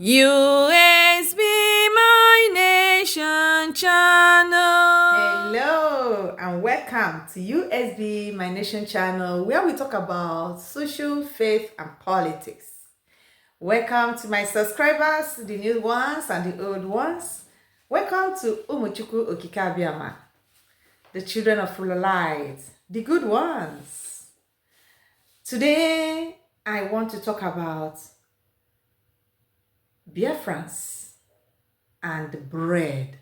U.S.B My Nation channel. Hello and welcome to U.S.B My Nation channel, where we talk about social, faith and politics. Welcome to my subscribers, the new ones and the old ones. Welcome to Umuchukwu Okikabiama, the children of full light, the good ones. Today I want to talk about Biafrans and bread.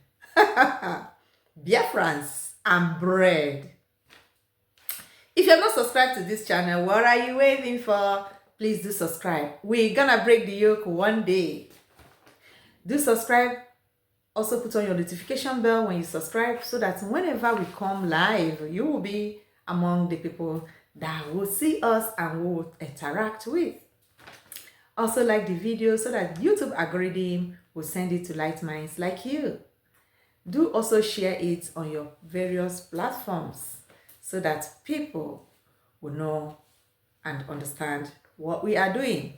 Biafrans and bread. If you have not subscribed to this channel, what are you waiting for? Please do subscribe. We're gonna break the yoke one day. Do subscribe. Also put on your notification bell when you subscribe so that whenever we come live, you will be among the people that will see us and will interact with. Also like the video so that YouTube algorithm will send it to light minds like you. Do also share it on your various platforms so that people will know and understand what we are doing.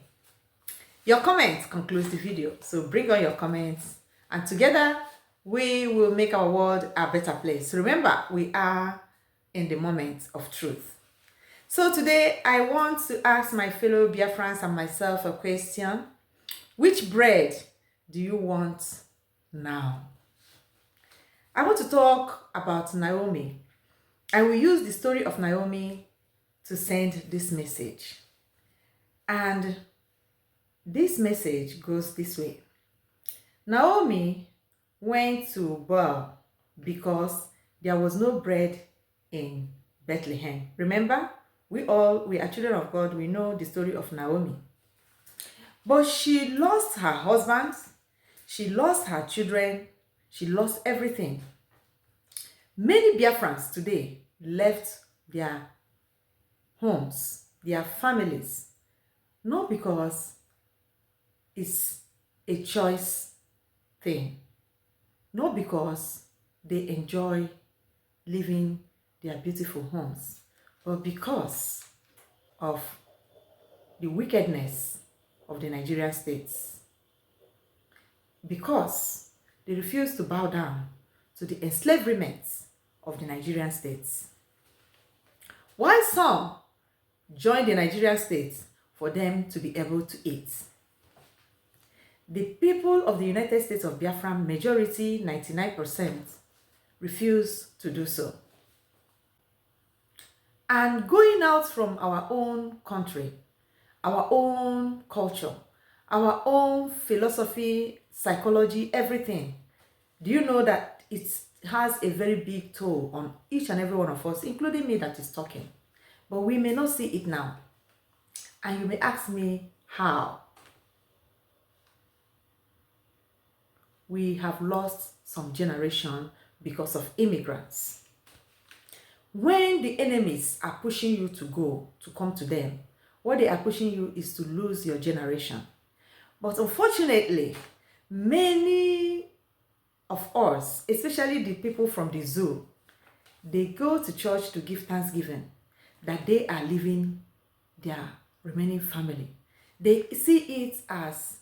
Your comments concludes the video, so bring on your comments and together we will make our world a better place. Remember, we are in the moment of truth. So today I want to ask my fellow Biafrans and myself a question. Which bread do you want now? I want to talk about Naomi. I will use the story of Naomi to send this message. And this message goes this way. Naomi went to Baal because there was no bread in Bethlehem. Remember, we are children of God. We know the story of Naomi. But she lost her husband. She lost her children. She lost everything. Many Biafrans today left their homes, their families, not because it's a choice thing, not because they enjoy living their beautiful homes, but because of the wickedness of the Nigerian states. Because they refuse to bow down to the enslavement of the Nigerian states. While some joined the Nigerian states for them to be able to eat, the people of the United States of Biafra, majority 99%, refuse to do so. And going out from our own country, our own culture, our own philosophy, psychology, everything, do you know that it has a very big toll on each and every one of us, including me that is talking? But we may not see it now. And you may ask me how. We have lost some generation because of immigrants. When the enemies are pushing you to come to them, what they are pushing you is to lose your generation. But unfortunately, many of us, especially the people from the zoo, they go to church to give thanksgiving that they are leaving their remaining family. They see it as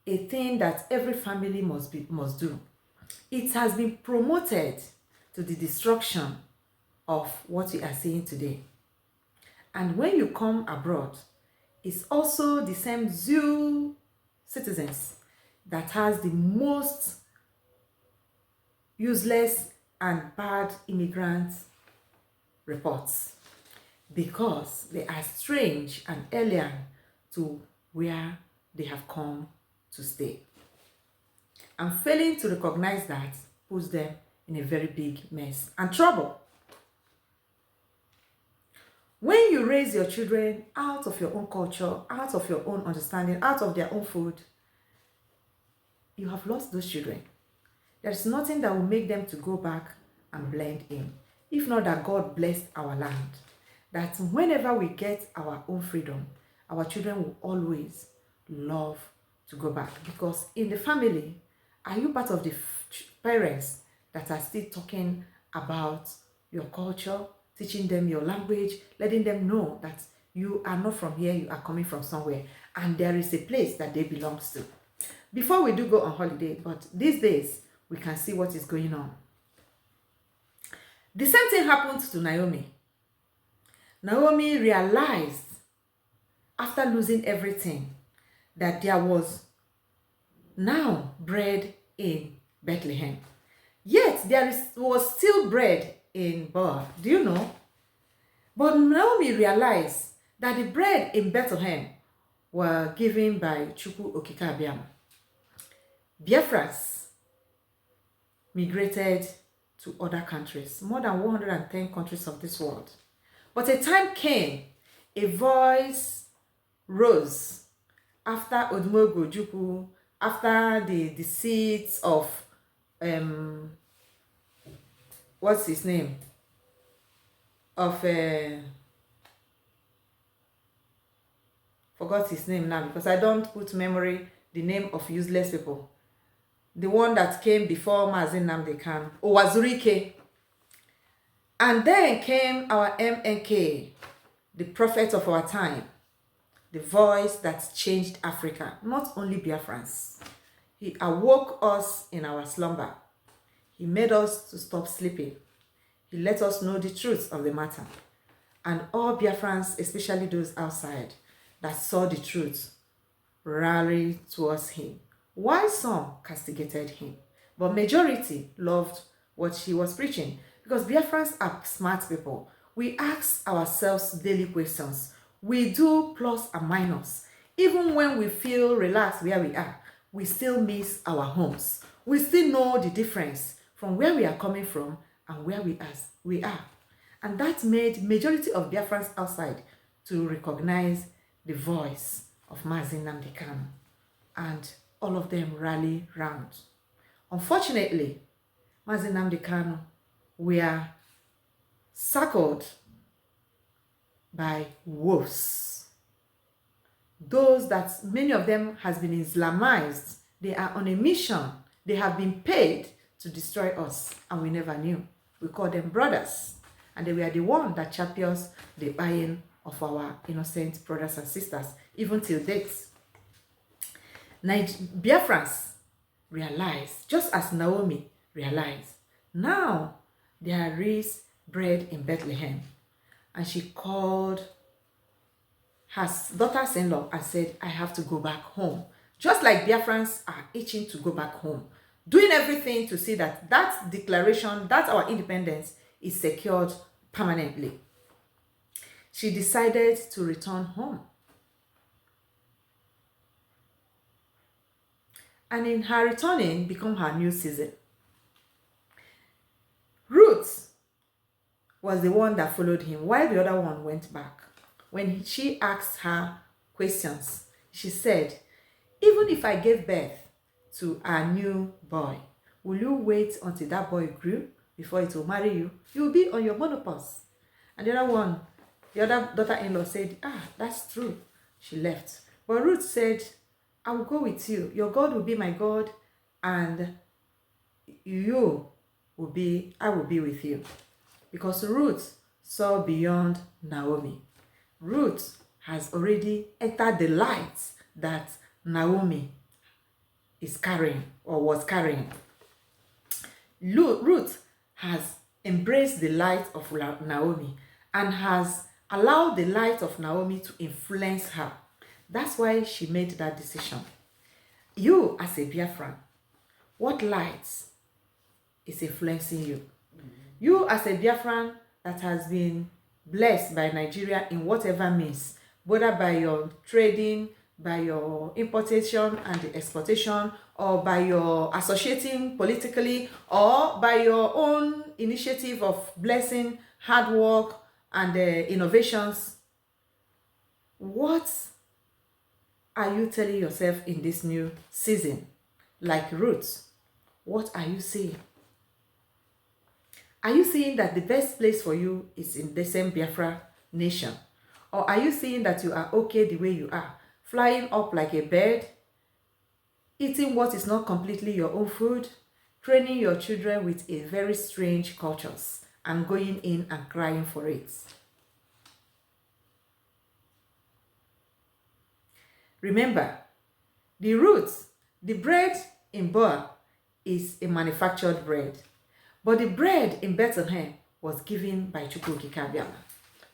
a thing that every family must do. It has been promoted to the destruction of what we are seeing today. And when you come abroad, it's also the same zoo citizens that has the most useless and bad immigrant reports, because they are strange and alien to where they have come to stay. And failing to recognize that puts them in a very big mess and trouble. When you raise your children out of your own culture, out of your own understanding, out of their own food, you have lost those children. There's nothing that will make them to go back and blend in. If not that God blessed our land, that whenever we get our own freedom, our children will always love to go back. Because in the family, are you part of the parents that are still talking about your culture, teaching them your language, letting them know that you are not from here, you are coming from somewhere, and there is a place that they belong to? before we do go on holiday, but these days we can see what is going on. The same thing happened to Naomi. Naomi realized after losing everything that there was now bread in Bethlehem. Yet was still bread in Boaz. Do you know? But Naomi realized that the bread in Bethlehem were given by Chukwu Okike Abiam. Biafrans migrated to other countries, more than 110 countries of this world. But a time came, a voice rose after Odumogu Ojukwu, after the deceit of what's his name? Of forgot his name now because I don't put memory the name of useless people. The one that came before Mazi Nnamdi Kanu, Owazurike. And then came our MNK, the prophet of our time, the voice that changed Africa, not only Biafrans. He awoke us in our slumber. He made us to stop sleeping. He let us know the truth of the matter. And all Biafrans, especially those outside that saw the truth, rallied towards him. While some castigated him, but majority loved what he was preaching. Because Biafrans are smart people. We ask ourselves daily questions. We do plus and minus. Even when we feel relaxed where we are, we still miss our homes. We still know the difference from where we are coming from and where we are. And that made majority of Biafrans outside to recognize the voice of Mazi Nnamdi Kanu. And all of them rally round. Unfortunately, Mazi Nnamdi Kanu were circled by wolves. Those that many of them has been Islamized. They are on a mission. They have been paid to destroy us, and we never knew. We call them brothers, and they were the one that champions the buying of our innocent brothers and sisters, even till date. Biafrans realized, just as Naomi realized, now there is bread in Bethlehem. And she called her daughters-in-law and said, I have to go back home. Just like Biafrans are itching to go back home, doing everything to see that that declaration, that our independence is secured permanently. She decided to return home. And in her returning, become her new season. Ruth was the one that followed him, while the other one went back. When she asked her questions, she said, even if I gave birth to a new boy, will you wait until that boy grew before it will marry you? You will be on your menopause. And the other daughter-in-law said, that's true. She left. But Ruth said, I will go with you. Your God will be my God, and I will be with you. Because Ruth saw beyond Naomi. Ruth has already entered the light that Naomi is carrying or was carrying. Ruth has embraced the light of Naomi and has allowed the light of Naomi to influence her. That's why she made that decision. You, as a Biafran, what light is influencing you? You, as a Biafran that has been blessed by Nigeria in whatever means, whether by your trading, by your importation and the exportation, or by your associating politically, or by your own initiative of blessing, hard work, and innovations, what are you telling yourself in this new season? Like Ruth, what are you saying? Are you seeing that the best place for you is in the same Biafra nation? Or are you seeing that you are okay the way you are? Flying up like a bird, eating what is not completely your own food, training your children with a very strange cultures, and going in and crying for it. Remember, the Ruth The bread in Boa is a manufactured bread, but the bread in Bethlehem was given by Chukwukikabiama.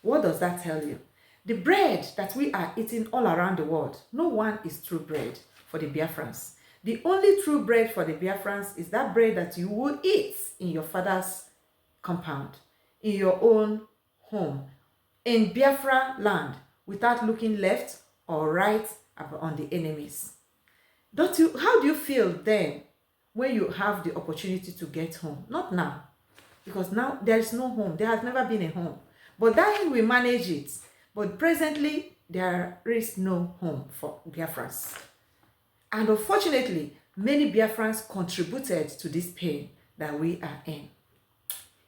What does that tell you? The bread that we are eating all around the world, no one is true bread for the Biafrans. The only true bread for the Biafrans is that bread that you will eat in your father's compound, in your own home, in Biafra land, without looking left or right on the enemies. How do you feel then when you have the opportunity to get home? Not now, because now there is no home. There has never been a home. But then we manage it. But presently, there is no home for Biafrans. And unfortunately, many Biafrans contributed to this pain that we are in.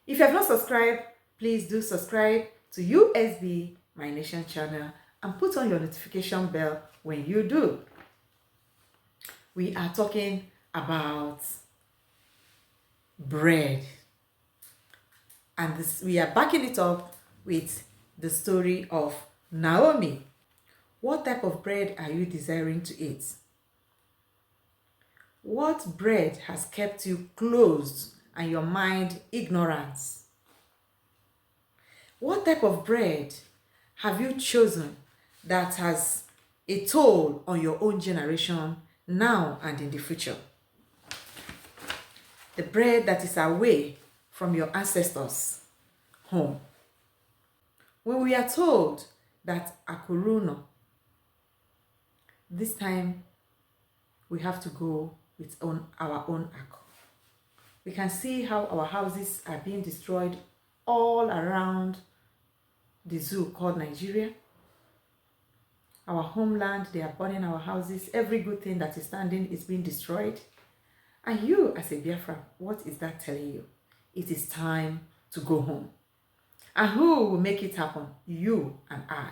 If you have not subscribed, please do subscribe to U.S.B, My Nation channel, and put on your notification bell when you do. We are talking about bread. And we are backing it up with the story of Naomi. What type of bread are you desiring to eat? What bread has kept you closed and your mind ignorant? What type of bread have you chosen that has a toll on your own generation now and in the future? The bread that is away from your ancestors' home. When we are told that Akuruno, this time we have to go with our own ark. We can see how our houses are being destroyed all around the zoo called Nigeria. Our homeland, they are burning our houses. Every good thing that is standing is being destroyed. And you, as a Biafran, what is that telling you? It is time to go home. And who will make it happen? You and I.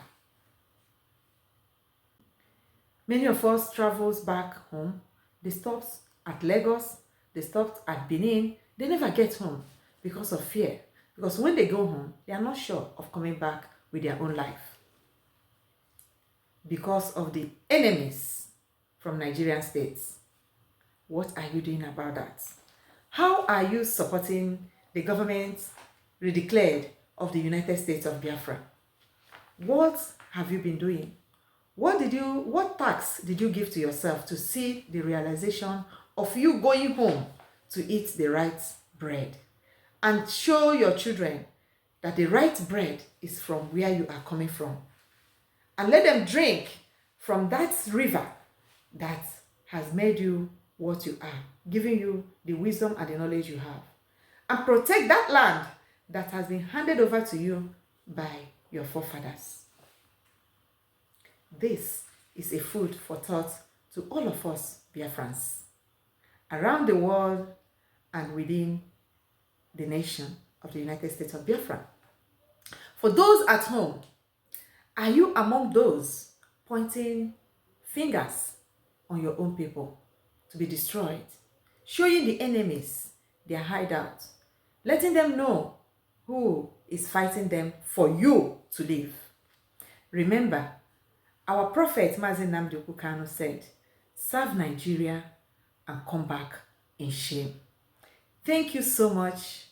Many of us travels back home. They stopped at Lagos. They stopped at Benin. They never get home because of fear. Because when they go home, they are not sure of coming back with their own life. Because of the enemies from Nigerian states. What are you doing about that? How are you supporting the government redeclared of the United States of Biafra? What have you been doing? What tax did you give to yourself to see the realization of you going home to eat the right bread? And show your children that the right bread is from where you are coming from. And let them drink from that river that has made you what you are, giving you the wisdom and the knowledge you have. And protect that land that has been handed over to you by your forefathers. This is a food for thought to all of us Biafrans, around the world and within the nation of the United States of Biafra. For those at home, are you among those pointing fingers on your own people to be destroyed, showing the enemies their hideout, letting them know who is fighting them for you to live? Remember, our prophet Mazi Nnamdi Kanu said, serve Nigeria and come back in shame. Thank you so much.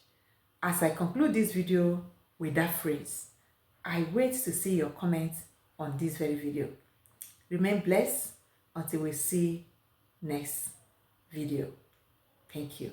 As I conclude this video with that phrase, I wait to see your comments on this very video. Remain blessed until we see next video. Thank you.